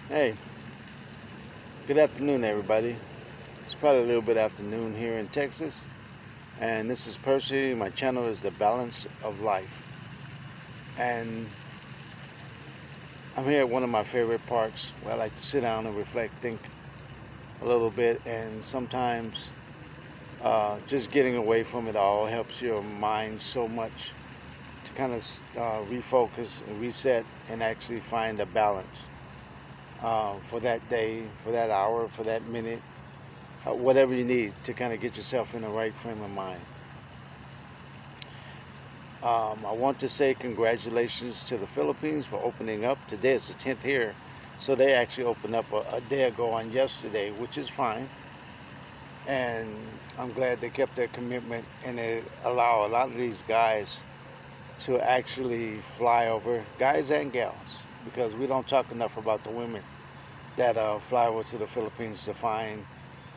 Hey, good afternoon, everybody. It's probably a little bit afternoon here in Texas, and this is Percy. My channel is The Balance of Life, and I'm here at one of my favorite parks where I like to sit down and reflect, think a little bit, and sometimes just getting away from it all helps your mind so much to kind of refocus and reset and actually find a balance for that day, for that hour, for that minute, whatever you need to kind of get yourself in the right frame of mind. I want to say congratulations to the Philippines for opening up. Today is the 10th here, so they actually opened up a day ago on yesterday, which is fine. And I'm glad they kept their commitment and they allow a lot of these guys to actually fly over, guys and gals, because we don't talk enough about the women that fly over to the Philippines to find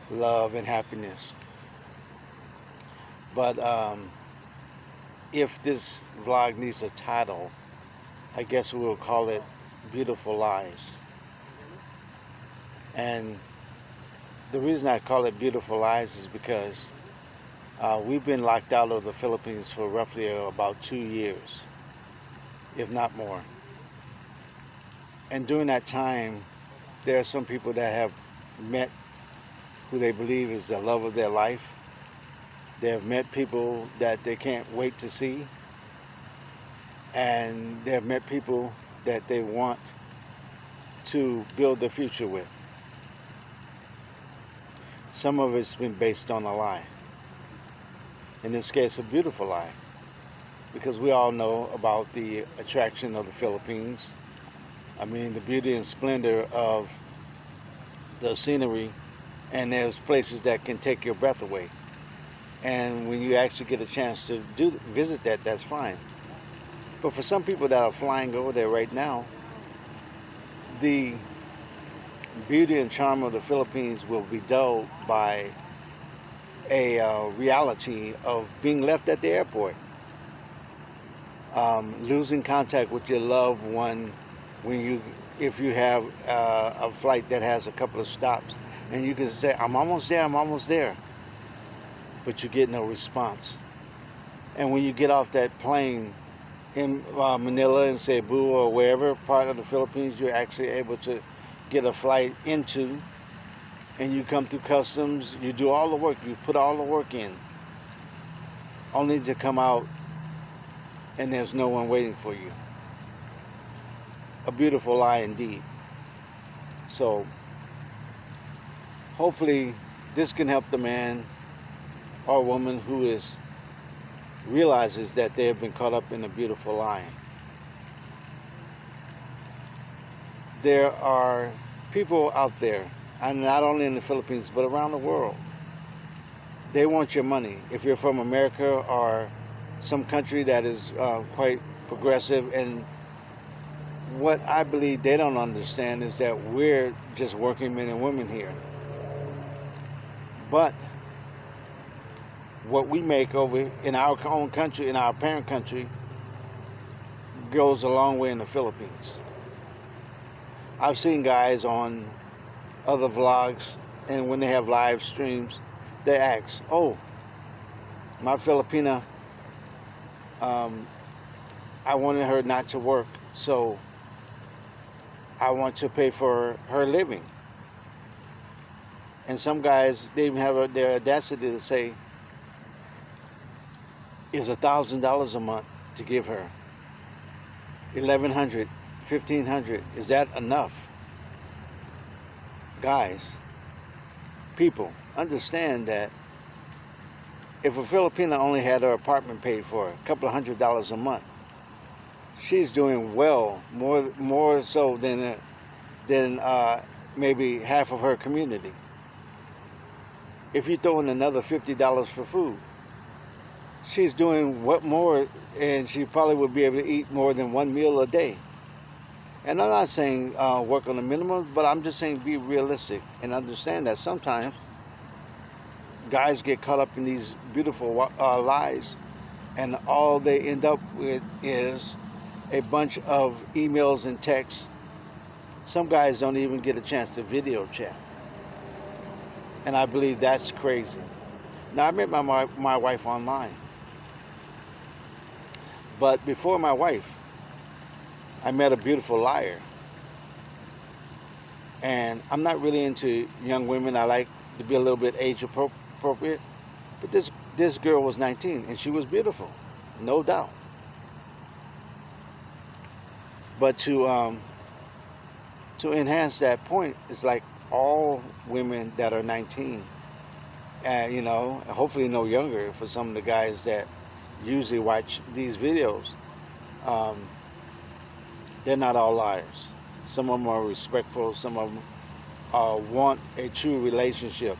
love and happiness. But if this vlog needs a title, I guess we'll call it Beautiful Lies. And the reason I call it Beautiful Lies is because we've been locked out of the Philippines for roughly about 2 years, if not more. And during that time, there are some people that have met who they believe is the love of their life. They have met people that they can't wait to see. And they have met people that they want to build their future with. Some of it's been based on a lie. In this case, a beautiful lie. Because we all know about the attraction of the Philippines. I mean, the beauty and splendor of the scenery, and there's places that can take your breath away. And when you actually get a chance to visit that, that's fine. But for some people that are flying over there right now, the beauty and charm of the Philippines will be dulled by a reality of being left at the airport, losing contact with your loved one when if you have a flight that has a couple of stops, and you can say, I'm almost there," but you get no response. And when you get off that plane in Manila and Cebu or wherever part of the Philippines you're actually able to get a flight into, and you come through customs, you do all the work, you put all the work in, only to come out and there's no one waiting for you. A beautiful lie indeed. So hopefully this can help the man or woman who realizes that they have been caught up in a beautiful lie. There are people out there, and not only in the Philippines, but around the world. They want your money. If you're from America or some country that is quite progressive, and what I believe they don't understand is that we're just working men and women here. But what we make over in our own country, in our parent country, goes a long way in the Philippines. I've seen guys on other vlogs, and when they have live streams, they ask, "Oh, my Filipina, I wanted her not to work, so I want to pay for her living." And some guys, they even have their audacity to say, "Is $1,000 a month to give her? 1,100, 1,500, is that enough?" Guys, people, understand that if a Filipina only had her apartment paid for, a couple of $100 a month, she's doing well, more so than maybe half of her community. If you throw in another $50 for food, she's doing what more, and she probably would be able to eat more than one meal a day. And I'm not saying work on the minimum, but I'm just saying be realistic and understand that sometimes guys get caught up in these beautiful lies, and all they end up with is a bunch of emails and texts Some guys don't even get a chance to video chat. And I believe that's crazy. Now, I met my wife online. But before my wife, I met a beautiful liar. And I'm not really into young women. I like to be a little bit age appropriate. But this girl was 19 and she was beautiful, no doubt. But to enhance that point, it's like all women that are 19, and hopefully no younger for some of the guys that usually watch these videos. Um, they're not all liars. Some of them are respectful. Some of them want a true relationship.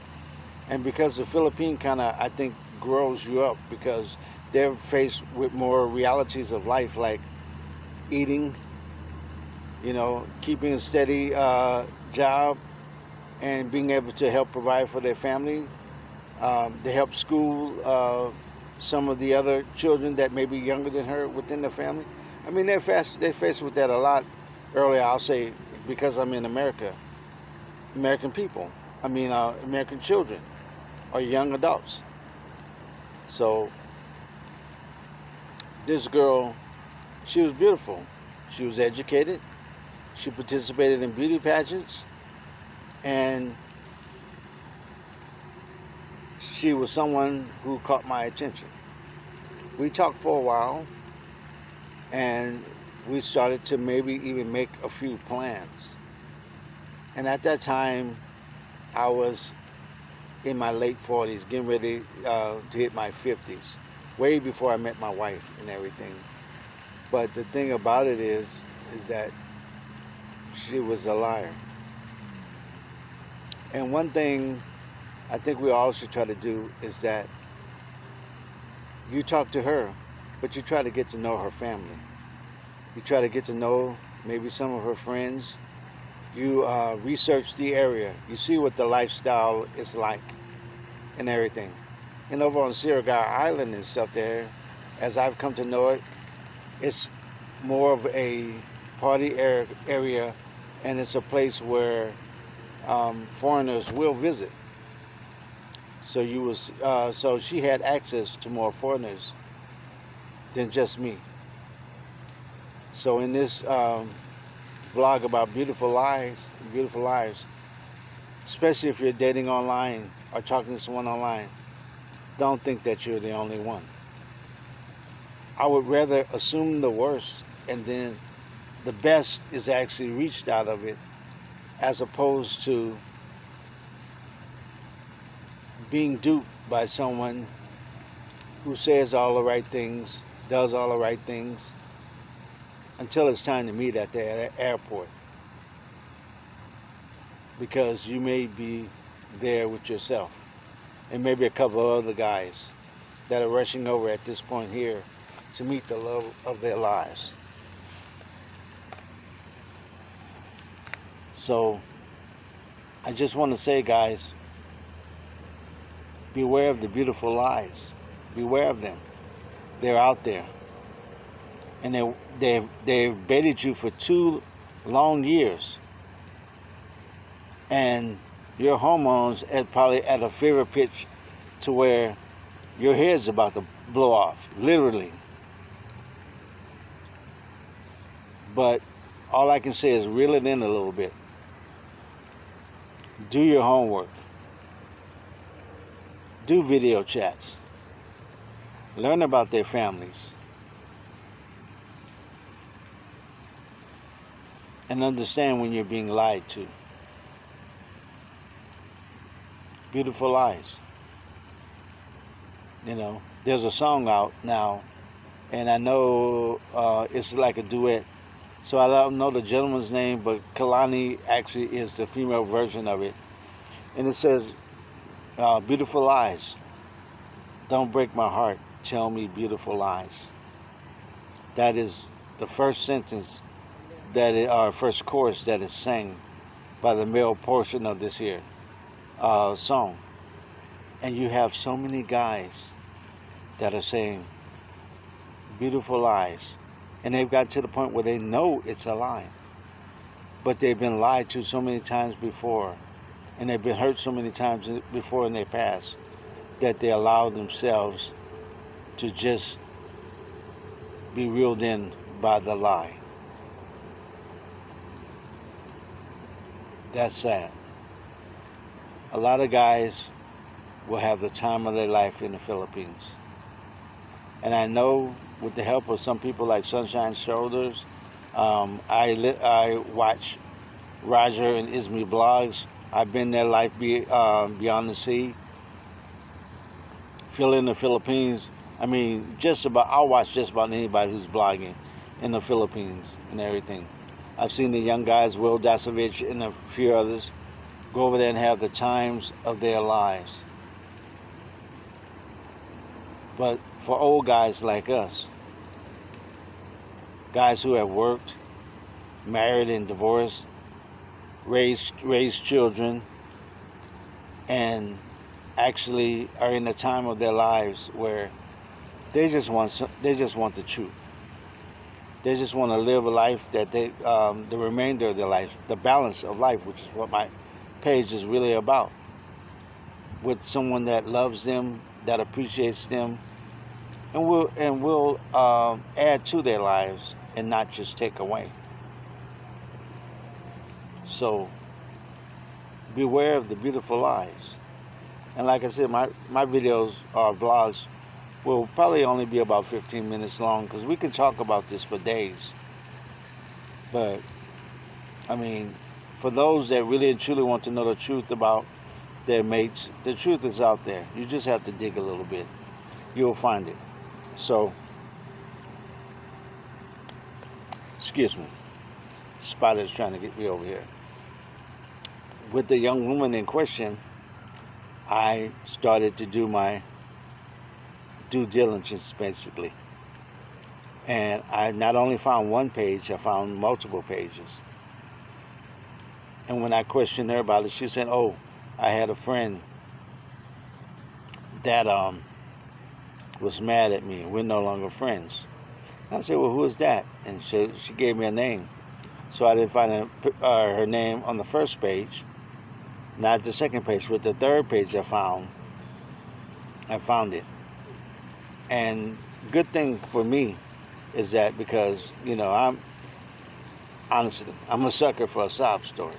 And because the Philippine kind of, I think, grows you up because they're faced with more realities of life, like eating, keeping a steady job and being able to help provide for their family. They help school some of the other children that may be younger than her within the family. I mean, they're faced with that a lot earlier. I'll say because I'm in America, American people. I mean, American children or young adults. So this girl, she was beautiful. She was educated. She participated in beauty pageants, and she was someone who caught my attention. We talked for a while, and we started to maybe even make a few plans. And at that time, I was in my late 40s, getting ready to hit my 50s, way before I met my wife and everything. But the thing about it is that she was a liar. And one thing I think we all should try to do is that you talk to her, but you try to get to know her family. You try to get to know maybe some of her friends. You research the area. You see what the lifestyle is like and everything. And over on Sirigar Island and stuff there, as I've come to know it, it's more of a party area, and it's a place where foreigners will visit. So she had access to more foreigners than just me. So in this vlog about beautiful lives, especially if you're dating online or talking to someone online, don't think that you're the only one. I would rather assume the worst and then the best is actually reached out of it, as opposed to being duped by someone who says all the right things, does all the right things, until it's time to meet at the airport. Because you may be there with yourself and maybe a couple of other guys that are rushing over at this point here to meet the love of their lives. So I just want to say, guys, beware of the beautiful lies. Beware of them. They're out there. And they've baited you for 2 long years. And your hormones are probably at a fever pitch to where your hair's about to blow off, literally. But all I can say is reel it in a little bit. Do your homework. Do video chats. Learn about their families. And understand when you're being lied to. Beautiful lies. There's a song out now, and I know it's like a duet. So I don't know the gentleman's name, but Kalani actually is the female version of it. And it says, beautiful lies. Don't break my heart. Tell me beautiful lies. That is the first sentence our first chorus that is sang by the male portion of this here song. And you have so many guys that are saying beautiful lies. And they've got to the point where they know it's a lie. but they've been lied to so many times before, and they've been hurt so many times before in their past, that they allow themselves to just be reeled in by the lie. That's sad. A lot of guys will have the time of their life in the Philippines. And I know with the help of some people like Sunshine Shoulders, I watch Roger and Ismi blogs. I've been there, Life Beyond the Sea. Feel in the Philippines. I mean, I'll watch just about anybody who's blogging in the Philippines and everything. I've seen the young guys, Will Dasovich and a few others, go over there and have the times of their lives. But for old guys like us, guys who have worked, married and divorced, raised children, and actually are in the time of their lives where they just want the truth. They just want to live a life that the remainder of their life, the balance of life, which is what my page is really about, with someone that loves them, that appreciates them, and will add to their lives and not just take away. So beware of the beautiful lies. And like I said, my videos or vlogs will probably only be about 15 minutes long, because we can talk about this for days. But I mean, for those that really and truly want to know the truth about their mates, the truth is out there. You just have to dig a little bit. You'll find it. So, excuse me, Spider's trying to get me over here. With the young woman in question, I started to do my due diligence, basically. And I not only found one page, I found multiple pages. And when I questioned her about it, she said, "Oh, I had a friend that was mad at me. We're no longer friends." And I said, "Well, who is that?" And she gave me a name. So I didn't find her name on the first page, not the second page, but the third page I found it. And good thing for me is that, because, I'm a sucker for a sob story.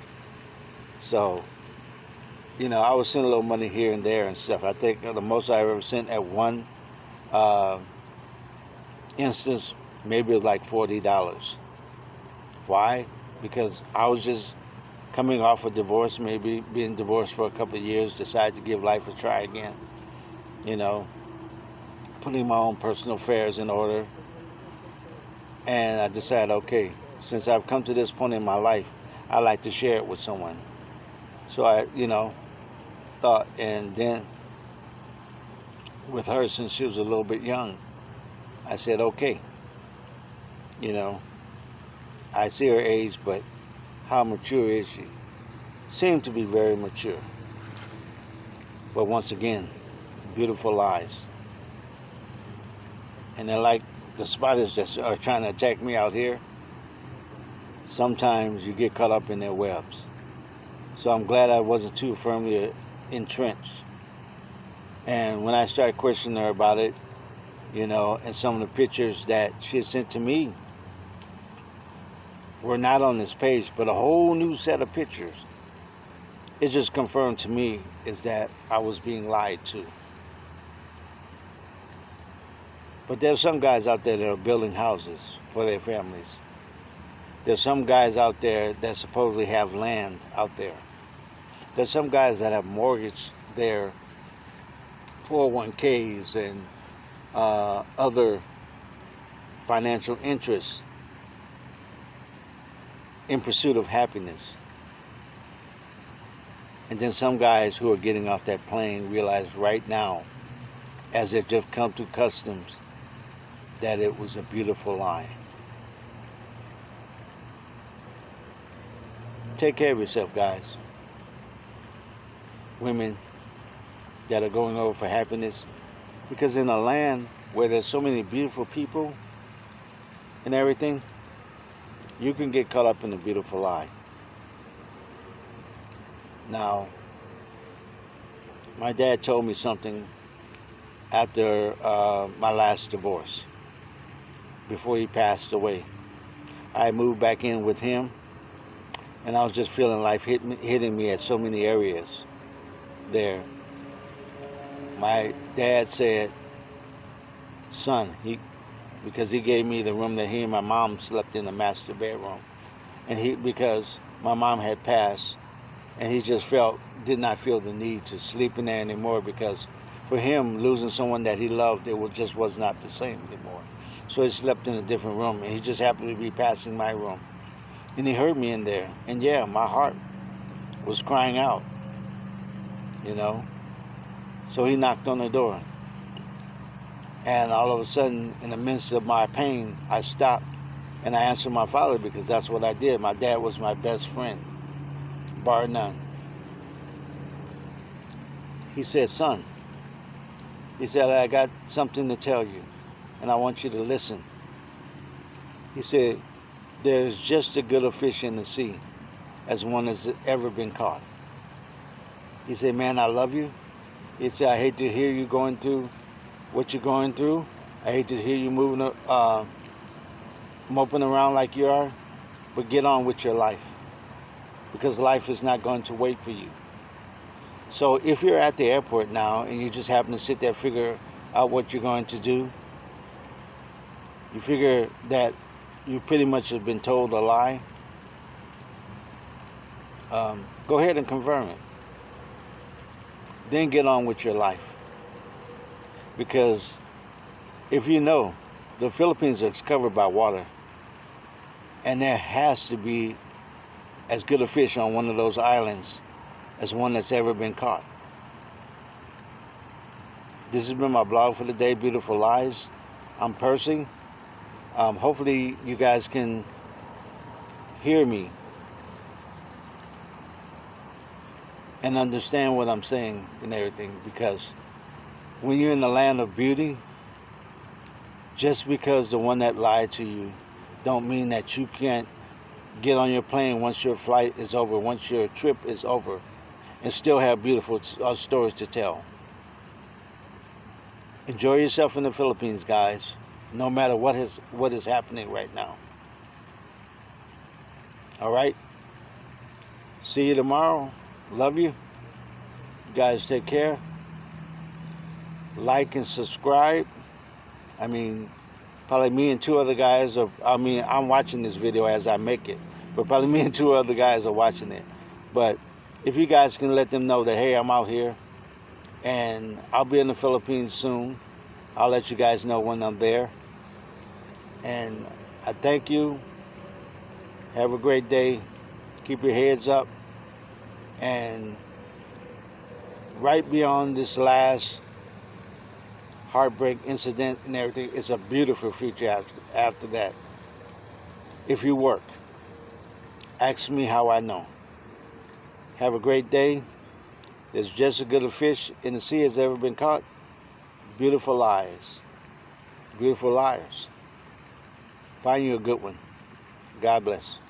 So, I would send a little money here and there and stuff. I think the most I ever sent at one instance, maybe it was like $40. Why? Because I was just coming off a divorce, maybe being divorced for a couple of years, decided to give life a try again. Putting my own personal affairs in order. And I decided, okay, since I've come to this point in my life, I like to share it with someone. So I, thought, and then with her, since she was a little bit young, I said, okay, I see her age, but how mature is she? Seemed to be very mature. But once again, beautiful lies. And they're like the spiders that are trying to attack me out here. Sometimes you get caught up in their webs. So I'm glad I wasn't too firmly entrenched. And when I started questioning her about it, and some of the pictures that she had sent to me were not on this page, but a whole new set of pictures, it just confirmed to me is that I was being lied to. But there's some guys out there that are building houses for their families. There's some guys out there that supposedly have land out there. There's some guys that have mortgaged their 401ks and other financial interests in pursuit of happiness. And then some guys who are getting off that plane realize right now, as they've just come to customs, that it was a beautiful lie. Take care of yourself, guys. Women that are going over for happiness, because in a land where there's so many beautiful people and everything, you can get caught up in a beautiful lie. Now, my dad told me something after my last divorce, before he passed away. I moved back in with him, and I was just feeling life hitting me at so many areas there. My dad said, son, because he gave me the room that he and my mom slept in, the master bedroom, and because my mom had passed, and he just did not feel the need to sleep in there anymore, because for him, losing someone that he loved, just was not the same anymore. So he slept in a different room, and he just happened to be passing my room. And he heard me in there, and yeah, my heart was crying out, you know. So he knocked on the door. And all of a sudden, in the midst of my pain, I stopped and I answered my father, because that's what I did. My dad was my best friend, bar none. He said, son, he said, I got something to tell you, and I want you to listen. He said, there's just as good a fish in the sea as one that's ever been caught. He said, man, I love you. He said, I hate to hear you going through what you're going through. I hate to hear you moping around like you are, but get on with your life, because life is not going to wait for you. So if you're at the airport now and you just happen to sit there, figure out what you're going to do, you figure that you pretty much have been told a lie, go ahead and confirm it. Then get on with your life. Because if you know, the Philippines is covered by water, and there has to be as good a fish on one of those islands as one that's ever been caught. This has been my blog for the day, Beautiful Lies. I'm Percy. Hopefully you guys can hear me and understand what I'm saying and everything, because when you're in the land of beauty, just because the one that lied to you don't mean that you can't get on your plane once your flight is over, once your trip is over, and still have beautiful stories to tell. Enjoy yourself in the Philippines, guys, no matter what is happening right now. All right? See you tomorrow. Love you. You guys take care. Like and subscribe. Probably me and two other guys I'm watching this video as I make it, but probably me and two other guys are watching it. But if you guys can let them know that, hey, I'm out here, and I'll be in the Philippines soon. I'll let you guys know when I'm there. And I thank you. Have a great day. Keep your heads up. And right beyond this last heartbreak incident and everything, it's a beautiful future after that. If you work, ask me how I know. Have a great day. There's just as good a fish in the sea as ever been caught. Beautiful lies. Beautiful liars. Find you a good one. God bless.